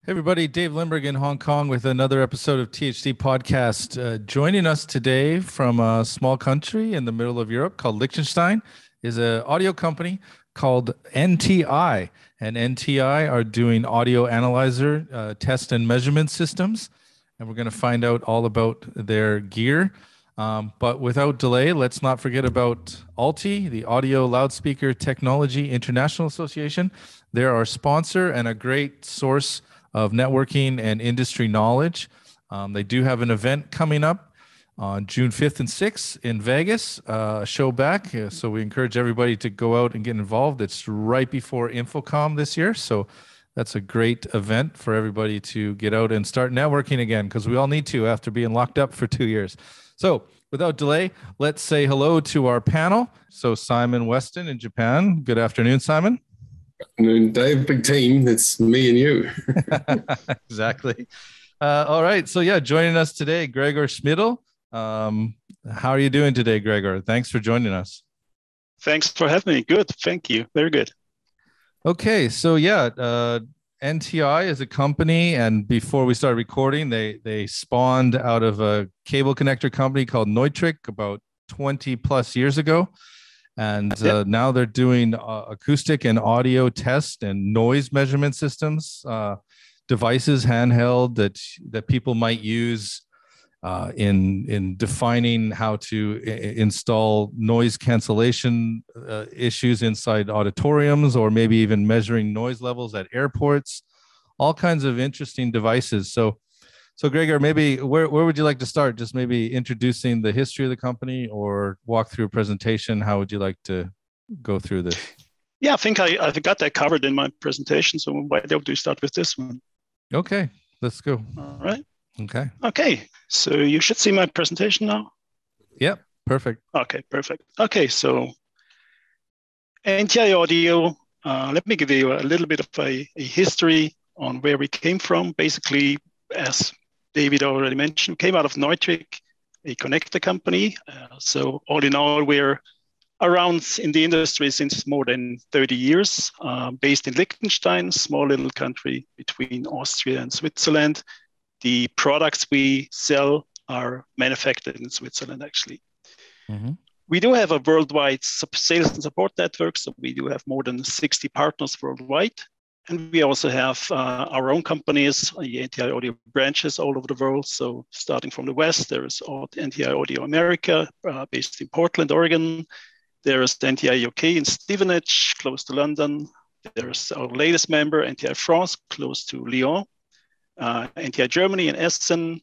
Hey everybody, Dave Limburg in Hong Kong with another episode of THD Podcast. Joining us today from a small country in the middle of Europe called Liechtenstein is an audio company called NTi. And NTi are doing audio analyzer test and measurement systems. And we're going to find out all about their gear. But without delay, let's not forget about ALTI, the Audio Loudspeaker Technology International Association. They're our sponsor and a great source of networking and industry knowledge. They do have an event coming up on June 5th and 6th in Vegas, a show back. So we encourage everybody to go out and get involved. It's right before InfoComm this year. So that's a great event for everybody to get out and start networking again, because we all need to after being locked up for 2 years. So without delay, let's say hello to our panel. So Simon Weston in Japan. Good afternoon, Simon. Afternoon, Dave. Big team. It's me and you. Exactly. All right. So yeah, joining us today, Gregor Schmidle. How are you doing today, Gregor? Thanks for joining us. Thanks for having me. Good. Thank you. Very good. Okay. So yeah, NTi is a company, and before we started recording, they spawned out of a cable connector company called Neutrik about 20 plus years ago. And now they're doing acoustic and audio test and noise measurement systems, devices, handheld that people might use in defining how to install noise cancellation issues inside auditoriums, or maybe even measuring noise levels at airports, all kinds of interesting devices. So Gregor, maybe where would you like to start? Just maybe introducing the history of the company, or walk through a presentation. How would you like to go through this? Yeah, I think I got that covered in my presentation. So why don't we start with this one? Okay, let's go. All right. Okay. Okay, so you should see my presentation now. Yep, perfect. Okay, perfect. Okay, so NTi Audio, let me give you a little bit of a history on where we came from. Basically, as David already mentioned, we came out of Neutrik, a connector company. So all in all, we're around in the industry since more than 30 years, based in Liechtenstein, small little country between Austria and Switzerland. The products we sell are manufactured in Switzerland, actually. Mm-hmm. We do have a worldwide sales and support network, so we do have more than 60 partners worldwide. And we also have our own companies, the NTi Audio branches all over the world. So starting from the West, there is NTi Audio America, based in Portland, Oregon. There is the NTi UK in Stevenage, close to London. There is our latest member, NTi France, close to Lyon. NTi Germany in Essen.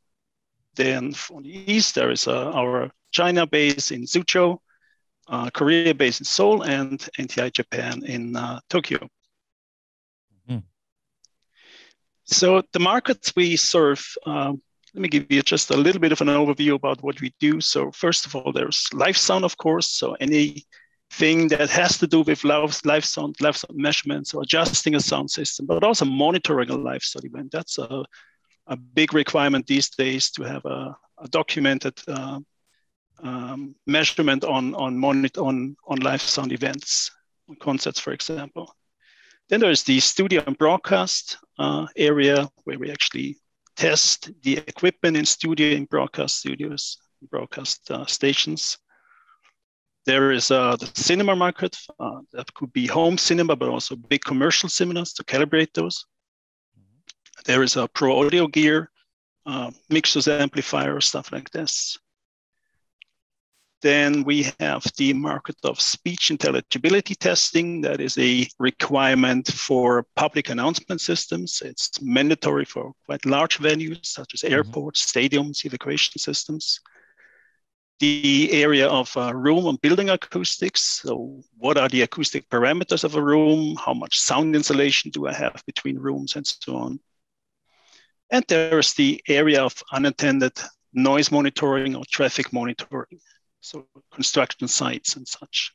Then from the East, there is our China base in Suzhou, Korea base in Seoul, and NTi Japan in Tokyo. So the markets we serve, let me give you just a little bit of an overview about what we do. So first of all, there's live sound, of course. So anything that has to do with live sound measurements, or adjusting a sound system, but also monitoring a live sound event. That's a big requirement these days, to have a documented measurement on live sound events, on concerts, for example. Then there's the studio and broadcast area, where we actually test the equipment in studio and broadcast studios, broadcast stations. There is the cinema market. That could be home cinema, but also big commercial cinemas, to calibrate those. There is a pro audio gear, mixers, amplifiers, stuff like this. Then we have the market of speech intelligibility testing. That is a requirement for public announcement systems. It's mandatory for quite large venues, such as airports, stadiums, evacuation systems. The area of room and building acoustics. So what are the acoustic parameters of a room? How much sound insulation do I have between rooms, and so on. And there's the area of unattended noise monitoring or traffic monitoring. So construction sites and such.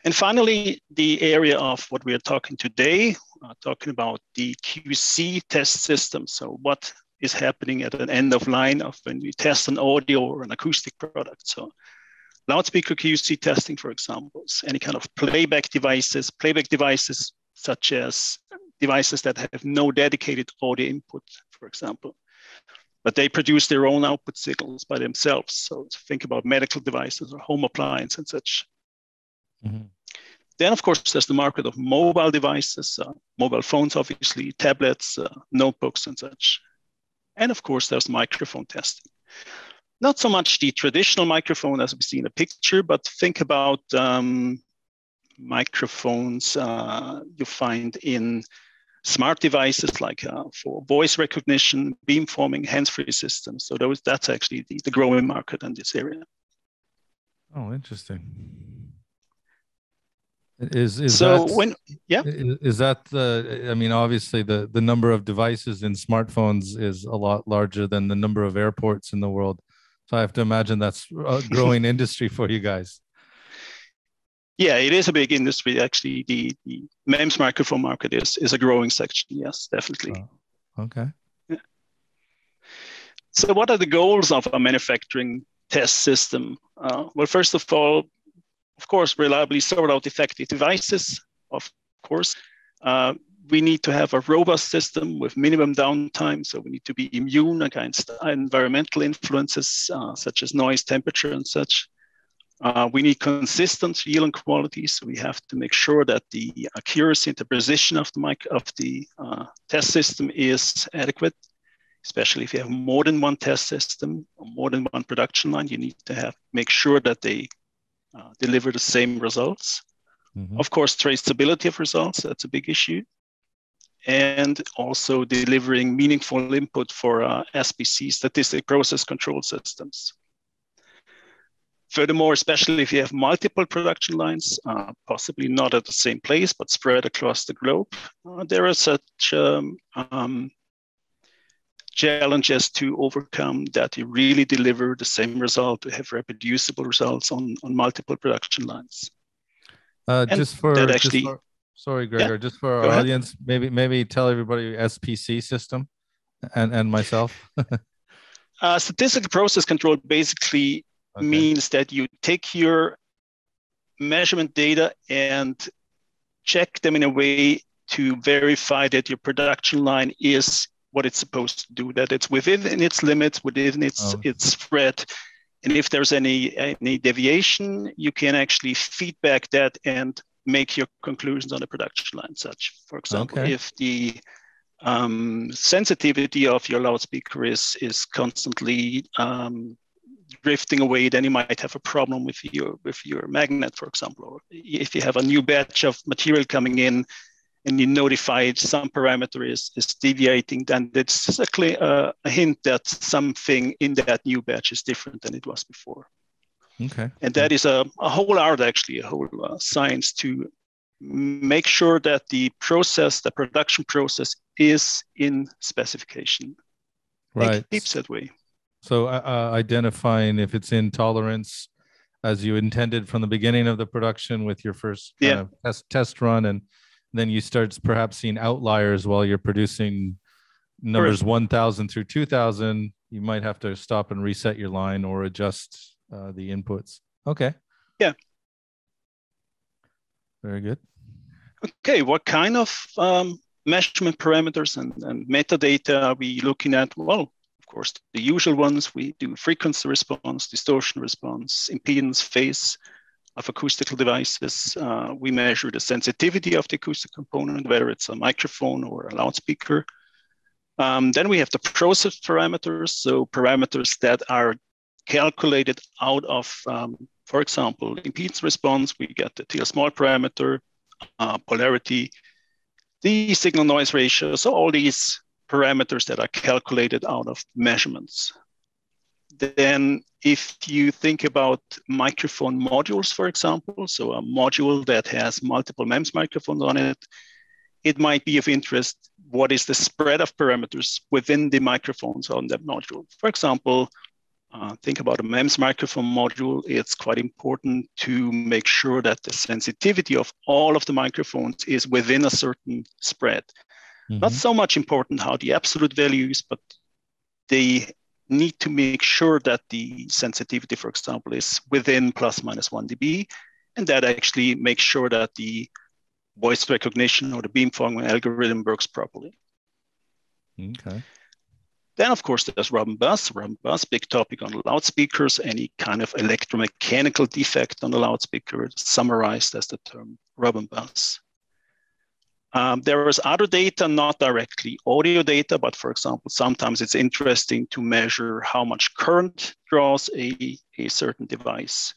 And finally, the area of what we are talking today, talking about the QC test system. So what is happening at an end of line of when we test an audio or an acoustic product. So loudspeaker QC testing, for example, any kind of playback devices such as devices that have no dedicated audio input, for example, but they produce their own output signals by themselves. So think about medical devices or home appliances and such. Mm-hmm. Then, of course, there's the market of mobile devices, mobile phones, obviously, tablets, notebooks, and such. And of course, there's microphone testing. Not so much the traditional microphone as we see in the picture, but think about microphones you find in smart devices like for voice recognition, beamforming, hands-free systems. So that's actually the growing market in this area. Oh, interesting. Is so that when yeah is that the, I mean, obviously the number of devices in smartphones is a lot larger than the number of airports in the world. So I have to imagine that's a growing industry for you guys. Yeah, it is a big industry. Actually, the MEMS microphone market is a growing section. Yes, definitely. Oh, okay. Yeah. So what are the goals of a manufacturing test system? Well, first of all, of course, reliably sort out defective devices. Of course, we need to have a robust system with minimum downtime. So we need to be immune against environmental influences such as noise, temperature, and such. We need consistent yield and quality. So we have to make sure that the accuracy and the precision of the test system is adequate. Especially if you have more than one test system or more than one production line, you need to make sure that they deliver the same results. Mm-hmm. Of course, traceability of results, that's a big issue. And also delivering meaningful input for SPC, statistic process control systems. Furthermore, especially if you have multiple production lines, possibly not at the same place, but spread across the globe, there are such challenges to overcome that you really deliver the same result, to have reproducible results on multiple production lines. Sorry, Gregor, just for our audience, maybe tell everybody SPC system and myself. Statistical process control basically means that you take your measurement data and check them in a way to verify that your production line is what it's supposed to do, that it's within its limits, within its spread. And if there's any deviation, you can actually feedback that and make your conclusions on the production line. Such, for example, if the sensitivity of your loudspeaker is constantly drifting away, then you might have a problem with your magnet, for example. Or if you have a new batch of material coming in and you notify some parameter is deviating, then it's a hint that something in that new batch is different than it was before. Okay. And that is a whole art, actually, a whole science to make sure that the production process is in specification. Right. It keeps that way. So identifying if it's in tolerance as you intended from the beginning of the production with your first kind of test run, and then you start perhaps seeing outliers while you're producing numbers 1,000 through 2,000. You might have to stop and reset your line or adjust the inputs. Okay. Yeah. Very good. Okay. What kind of measurement parameters and metadata are we looking at? Well, of course, the usual ones. We do frequency response, distortion response, impedance, phase of acoustical devices. We measure the sensitivity of the acoustic component, whether it's a microphone or a loudspeaker. Then we have the process parameters, so parameters that are calculated out of, for example, impedance response. We get the TL small parameter, polarity, the signal noise ratio. So all these parameters that are calculated out of measurements. Then if you think about microphone modules, for example, so a module that has multiple MEMS microphones on it, it might be of interest. What is the spread of parameters within the microphones on that module? For example, think about a MEMS microphone module. It's quite important to make sure that the sensitivity of all of the microphones is within a certain spread. Mm-hmm. Not so much important how the absolute values, but they need to make sure that the sensitivity, for example, is within plus minus 1 dB, and that actually makes sure that the voice recognition or the beamforming algorithm works properly. Okay. Then, of course, there's rub and buzz. Rub and buzz, big topic on loudspeakers. Any kind of electromechanical defect on the loudspeaker is summarized as the term rub and buzz. There is other data, not directly audio data, but for example, sometimes it's interesting to measure how much current draws a certain device.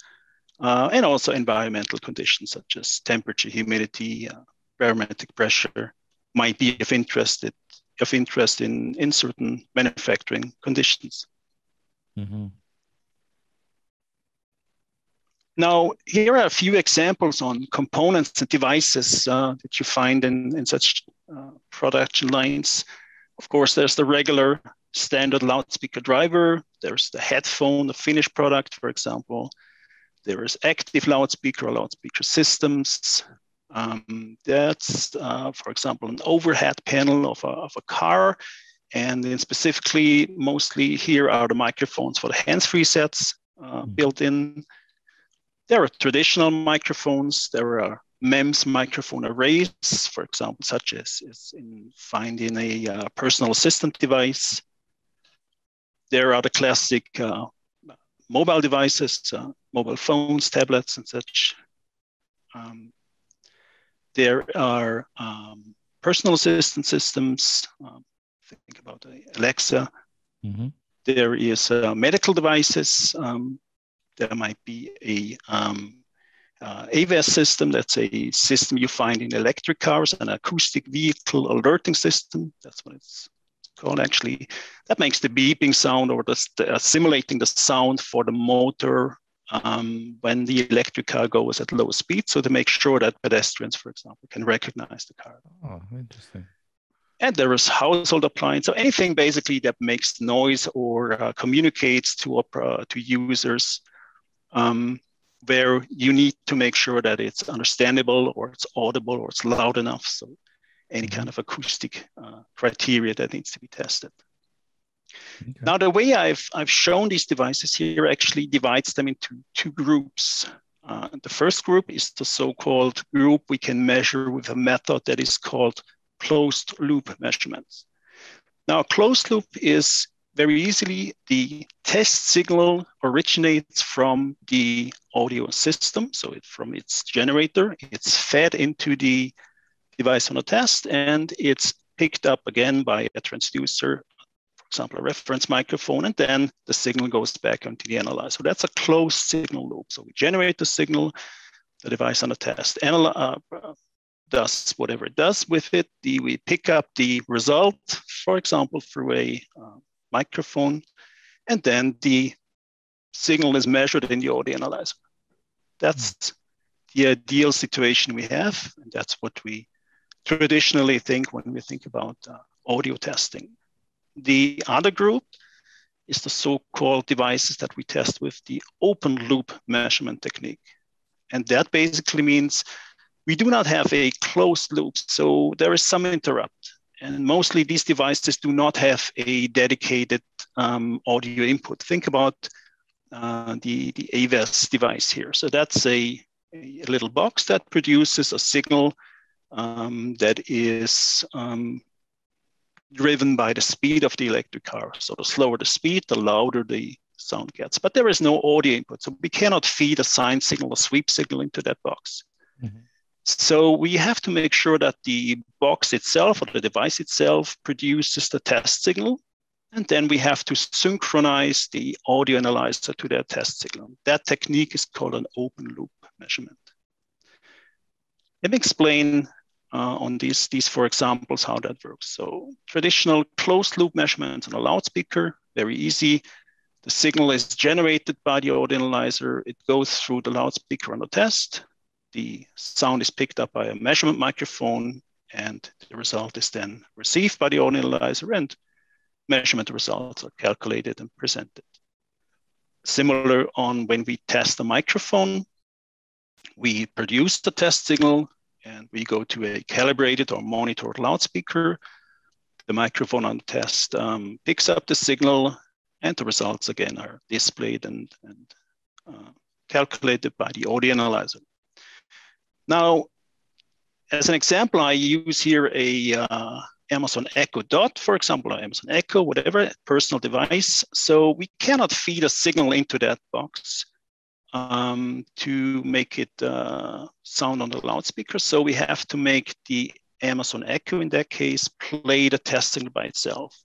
And also environmental conditions such as temperature, humidity, barometric pressure might be of interest in certain manufacturing conditions. Mm-hmm. Now, here are a few examples on components and devices that you find in such production lines. Of course, there's the regular standard loudspeaker driver. There's the headphone, the finished product, for example. There is active loudspeaker or loudspeaker systems. That's, for example, an overhead panel of a car. And then specifically, mostly here are the microphones for the hands-free sets built in. There are traditional microphones. There are MEMS microphone arrays, for example, such as in finding a personal assistant device. There are the classic mobile devices, mobile phones, tablets, and such. There are personal assistant systems. Think about Alexa. Mm-hmm. There is medical devices. There might be a AVAS system. That's a system you find in electric cars, an acoustic vehicle alerting system. That's what it's called, actually. That makes the beeping sound or simulating the sound for the motor when the electric car goes at low speed. So to make sure that pedestrians, for example, can recognize the car. Oh, interesting. And there is household appliance, so anything basically that makes noise or communicates to users, where you need to make sure that it's understandable or it's audible or it's loud enough. So any kind of acoustic criteria that needs to be tested. Okay. Now, the way I've shown these devices here actually divides them into two groups. The first group is the so-called group we can measure with a method that is called closed loop measurements. Now, closed loop is very easily the test signal originates from the audio system. So from its generator, it's fed into the device on a test, and it's picked up again by a transducer, for example, a reference microphone, and then the signal goes back onto the analyzer. So that's a closed signal loop. So we generate the signal, the device on a test does whatever it does with it. We pick up the result, for example, through a microphone, and then the signal is measured in the audio analyzer. That's the ideal situation we have, and that's what we traditionally think when we think about audio testing. The other group is the so-called devices that we test with the open loop measurement technique. And that basically means we do not have a closed loop, so there is some interrupt. And mostly these devices do not have a dedicated audio input. Think about the AVAS device here. So that's a little box that produces a signal that is driven by the speed of the electric car. So the slower the speed, the louder the sound gets. But there is no audio input, so we cannot feed a sine signal, a sweep signal into that box. Mm-hmm. So we have to make sure that the box itself or the device itself produces the test signal. And then we have to synchronize the audio analyzer to that test signal. That technique is called an open loop measurement. Let me explain on these 4 examples how that works. So traditional closed loop measurements on a loudspeaker, very easy. The signal is generated by the audio analyzer. It goes through the loudspeaker on the test. The sound is picked up by a measurement microphone, and the result is then received by the audio analyzer, and measurement results are calculated and presented. Similar on when we test a microphone, we produce the test signal and we go to a calibrated or monitored loudspeaker. The microphone on the test picks up the signal, and the results again are displayed and calculated by the audio analyzer. Now, as an example, I use here a Amazon Echo Dot, for example, or Amazon Echo, whatever, personal device. So we cannot feed a signal into that box to make it sound on the loudspeaker. So we have to make the Amazon Echo, in that case, play the test signal by itself.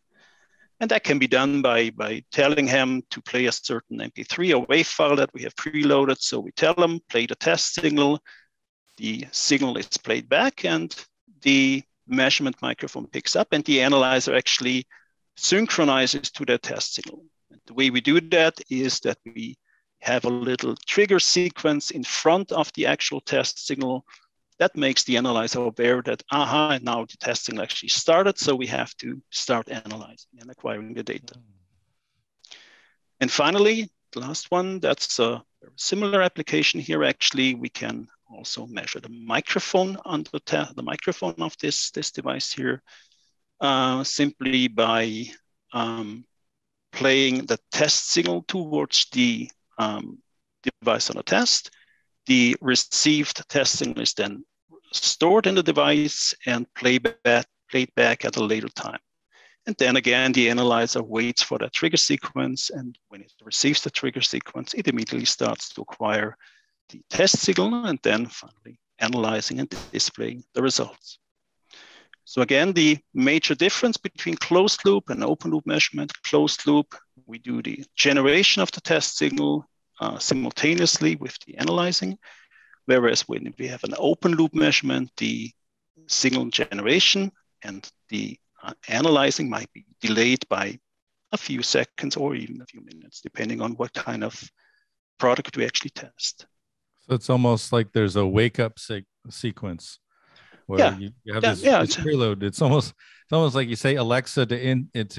And that can be done by telling him to play a certain MP3 or WAV file that we have preloaded. So we tell him, play the test signal. The signal is played back and the measurement microphone picks up and the analyzer actually synchronizes to the test signal. And the way we do that is that we have a little trigger sequence in front of the actual test signal that makes the analyzer aware that, now the test signal actually started, so we have to start analyzing and acquiring the data. And finally, the last one, that's a similar application here. Actually, we can also measure the microphone on the microphone of this device here, simply by playing the test signal towards the device on the test. The received test signal is then stored in the device and played back at a later time. And then again, the analyzer waits for that trigger sequence. And when it receives the trigger sequence, it immediately starts to acquire the test signal and then finally analyzing and displaying the results. So again, the major difference between closed loop and open loop measurement: closed loop, we do the generation of the test signal simultaneously with the analyzing. Whereas when we have an open loop measurement, the signal generation and the analyzing might be delayed by a few seconds or even a few minutes, depending on what kind of product we actually test. So it's almost like there's a wake up sequence where you have this preload. It's almost like you say Alexa to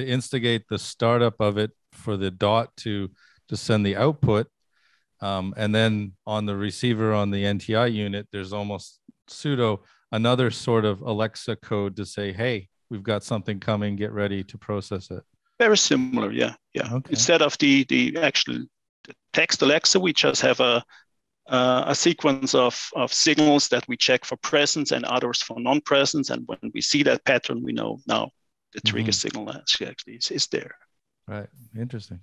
instigate the startup of it for the dot to send the output. And then on the receiver on the NTi unit, there's almost another sort of Alexa code to say, hey, we've got something coming, get ready to process it. Very similar, yeah. Okay. Instead of the actual text Alexa, we just have a sequence of signals that we check for presence and others for non-presence. And when we see that pattern, we know now the trigger signal actually is there. Right, interesting.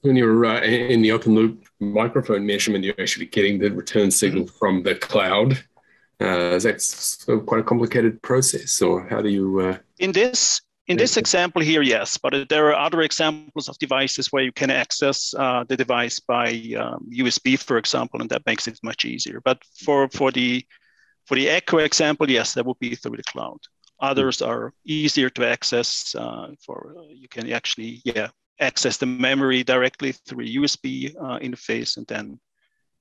When you're in the open loop microphone measurement, you're actually getting the return signal from the cloud. That's quite a complicated process. Or how do you? In this example here, yes, but there are other examples of devices where you can access the device by USB, for example, and that makes it much easier. But for the Echo example, yes, that would be through the cloud. Others are easier to access. You can actually access the memory directly through a USB interface and then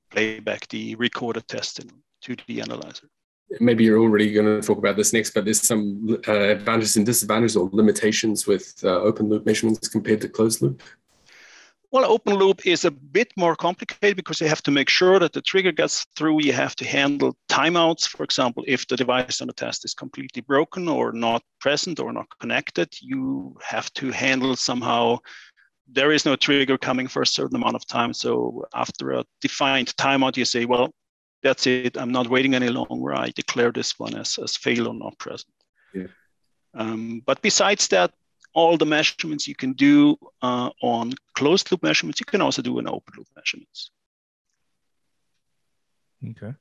play back the recorded test to the analyzer. Maybe you're already going to talk about this next, but there's some advantages and disadvantages or limitations with open loop measurements compared to closed loop. Well, open loop is a bit more complicated because you have to make sure that the trigger gets through. You have to handle timeouts. For example, if the device on the test is completely broken or not present or not connected, you have to handle somehow. There is no trigger coming for a certain amount of time. So after a defined timeout, you say, well, that's it. I'm not waiting any longer. I declare this one as fail or not present. Yeah. But besides that, all the measurements you can do on closed loop measurements, you can also do in open loop measurements. Okay.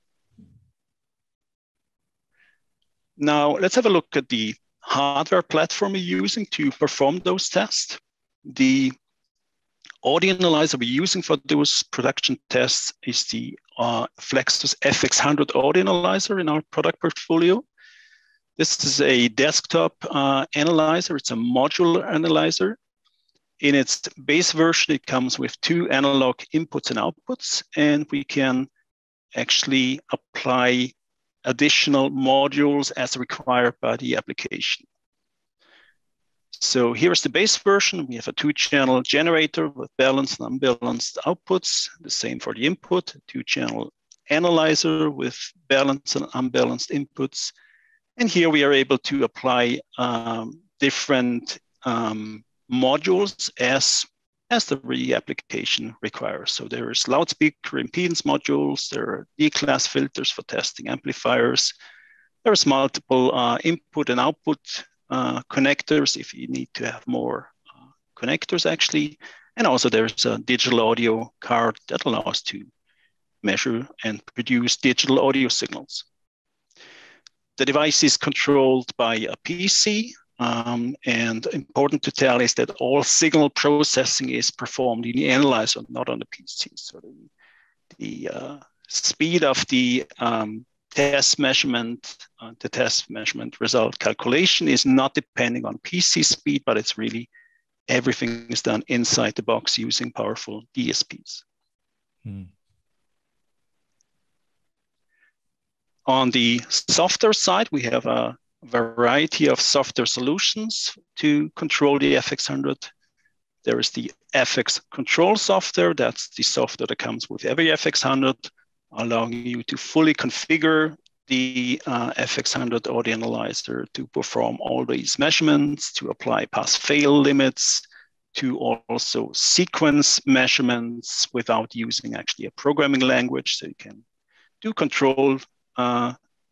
Now let's have a look at the hardware platform we're using to perform those tests. The audio analyzer we're using for those production tests is the Flexus FX100 audio analyzer in our product portfolio. This is a desktop analyzer. It's a modular analyzer. In its base version, it comes with 2 analog inputs and outputs, and we can actually apply additional modules as required by the application. So here's the base version. We have a 2-channel generator with balanced and unbalanced outputs. The same for the input, 2-channel analyzer with balanced and unbalanced inputs. And here we are able to apply different modules as the application requires. So there is loudspeaker impedance modules, there are D-class filters for testing amplifiers, There's multiple input and output connectors if you need to have more connectors actually. And also there's a digital audio card that allows to measure and produce digital audio signals. The device is controlled by a PC, and important to tell is that all signal processing is performed in the analyzer, not on the PC. So the speed of the test measurement result calculation is not depending on PC speed, but it's really everything is done inside the box using powerful DSPs. On the software side, we have a variety of software solutions to control the FX100. There is the FX control software. That's the software that comes with every FX100, allowing you to fully configure the FX100 audio analyzer to perform all these measurements, to apply pass-fail limits, to also sequence measurements without using actually a programming language. So you can do control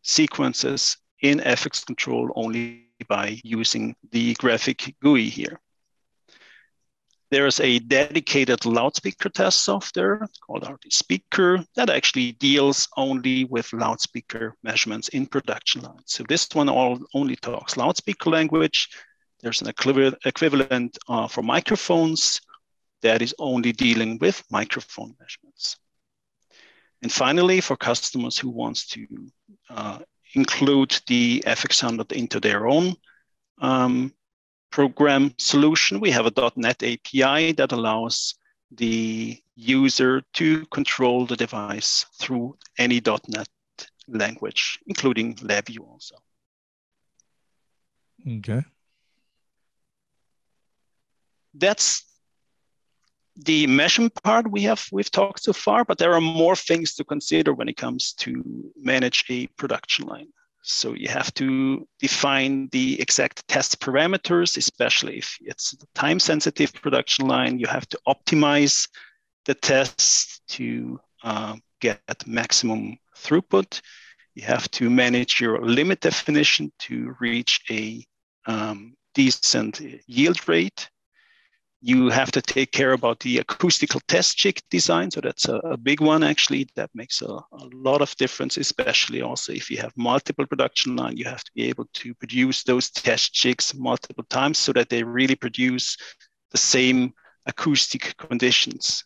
sequences in FX control only by using the graphic GUI here. There's a dedicated loudspeaker test software called RT Speaker that actually deals only with loudspeaker measurements in production lines. So this one only talks loudspeaker language. There's an equivalent for microphones that is only dealing with microphone measurements. And finally, for customers who wants to include the FX100 into their own program solution, we have a .NET API that allows the user to control the device through any .NET language, including LabVIEW also. Okay. That's the measurement part we've talked so far, but there are more things to consider when it comes to manage a production line. So you have to define the exact test parameters, especially if it's a time-sensitive production line. You have to optimize the tests to get maximum throughput. You have to manage your limit definition to reach a decent yield rate. You have to take care about the acoustical test jig design. So that's a big one, actually, that makes a lot of difference, especially also if you have multiple production line, you have to be able to produce those test jigs multiple times so that they really produce the same acoustic conditions.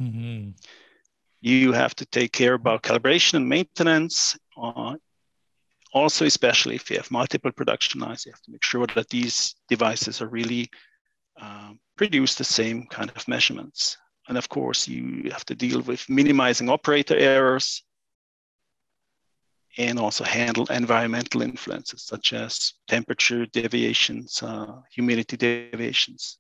Mm-hmm. You have to take care about calibration and maintenance. Also, especially if you have multiple production lines, you have to make sure that these devices are really produce the same kind of measurements. And of course, you have to deal with minimizing operator errors and also handle environmental influences such as temperature deviations, humidity deviations.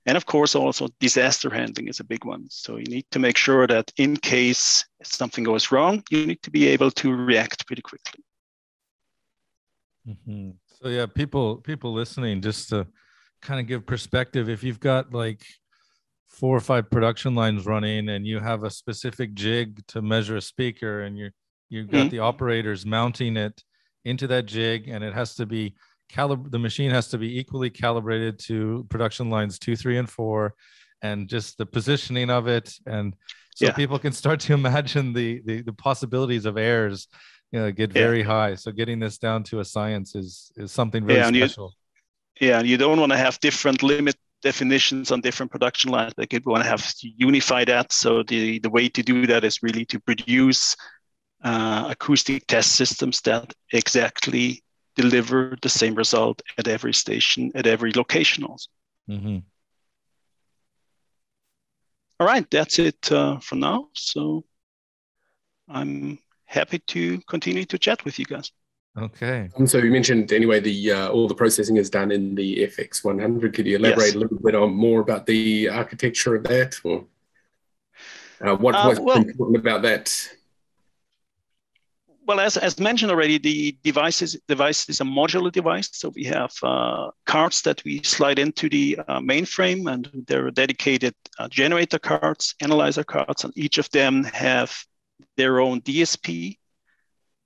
And of course, also disaster handling is a big one. So you need to make sure that in case something goes wrong, you need to be able to react pretty quickly. Mm-hmm. So yeah, people listening, just to kind of give perspective, if you've got like 4 or 5 production lines running and you have a specific jig to measure a speaker, and you've got the operators mounting it into that jig, and it has to be the machine has to be equally calibrated to production lines 2, 3, and 4, and just the positioning of it. And so people can start to imagine the possibilities of errors, get very high. So getting this down to a science is something really special. You don't want to have different limit definitions on different production lines. Like you want to have to unify that. So the way to do that is really to produce acoustic test systems that exactly deliver the same result at every station, at every location also. Mm-hmm. All right, that's it for now. So I'm happy to continue to chat with you guys. Okay. So you mentioned anyway all the processing is done in the FX100. Could you elaborate a little bit more about the architecture of that, or what's important about that? Well, as mentioned already, the device is a modular device. So we have cards that we slide into the mainframe, and there are dedicated generator cards, analyzer cards, and each of them have their own DSP.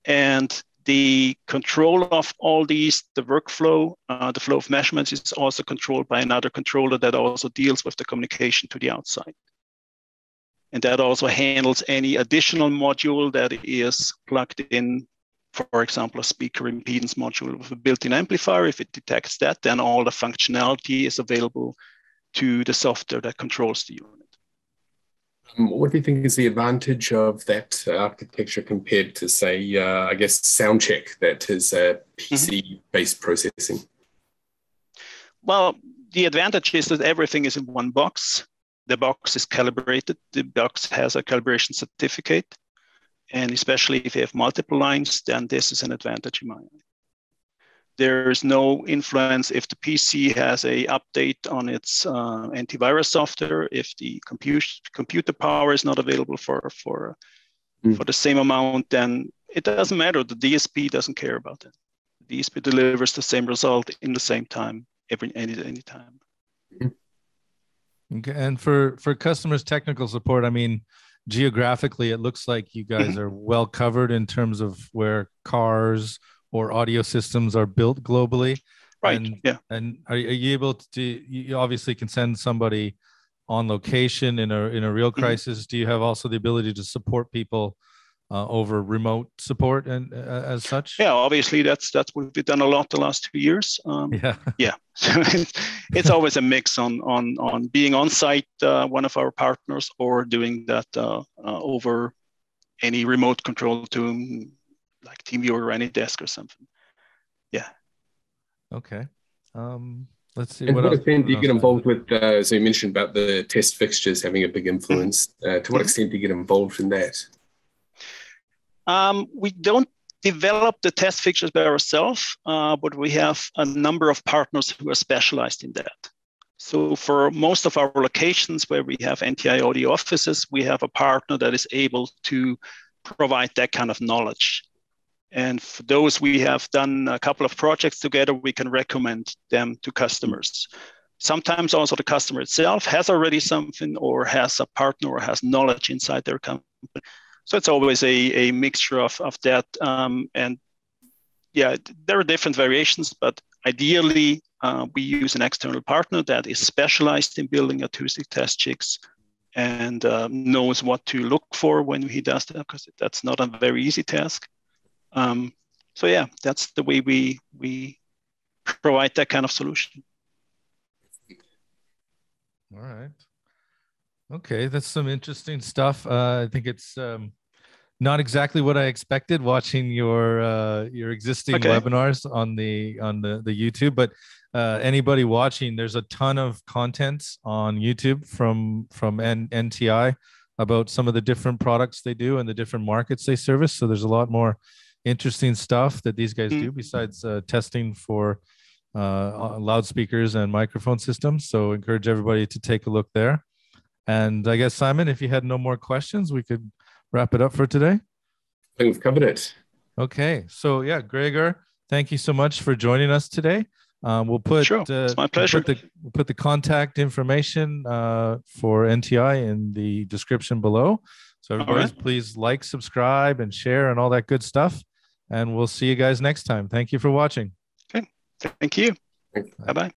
And the control of all these, the workflow, the flow of measurements is also controlled by another controller that also deals with the communication to the outside. And that also handles any additional module that is plugged in, for example, a speaker impedance module with a built-in amplifier. If it detects that, then all the functionality is available to the software that controls the unit. What do you think is the advantage of that architecture compared to, say, I guess, Soundcheck, that is PC-based processing? Well, the advantage is that everything is in one box. The box is calibrated. The box has a calibration certificate. And especially if you have multiple lines, then this is an advantage in my mind. There is no influence if the PC has an update on its antivirus software, if the computer power is not available for the same amount, then it doesn't matter. The DSP doesn't care about that. The DSP delivers the same result in the same time, any time. Okay, and for customers' technical support, I mean, geographically, it looks like you guys are well covered in terms of where cars or audio systems are built globally. Right. And are you able to you obviously can send somebody on location in a real crisis. Do you have also the ability to support people over remote support and as such? Yeah, obviously that's what we've done a lot the last 2 years. Yeah. So it's always a mix on being on site, one of our partners, or doing that over any remote control tool like TeamViewer or AnyDesk or something. Yeah. Okay. Let's see. And what what else extent do you get involved with? So you mentioned about the test fixtures having a big influence. To what extent do you get involved in that? We don't develop the test fixtures by ourselves, but we have a number of partners who are specialized in that. So for most of our locations where we have NTi Audio offices, we have a partner that is able to provide that kind of knowledge. And for those we have done a couple of projects together, we can recommend them to customers. Sometimes also the customer itself has already something or has a partner or has knowledge inside their company. So it's always a mixture of that. And yeah, there are different variations, but ideally we use an external partner that is specialized in building acoustic test chips and knows what to look for when he does that, because that's not a very easy task. So yeah, that's the way we provide that kind of solution. All right. Okay, that's some interesting stuff. I think it's not exactly what I expected watching your existing webinars on the YouTube, but anybody watching, there's a ton of content on YouTube from NTi about some of the different products they do and the different markets they service. So there's a lot more interesting stuff that these guys do besides testing for loudspeakers and microphone systems. So encourage everybody to take a look there. And I guess, Simon, if you had no more questions, we could wrap it up for today. I think we've covered it. Okay. So yeah, Gregor, thank you so much for joining us today. We'll put it's my pleasure. We'll put the contact information for NTi in the description below. So everybody, please like, subscribe, and share, and all that good stuff. And we'll see you guys next time. Thank you for watching. Okay. Thank you. Bye-bye.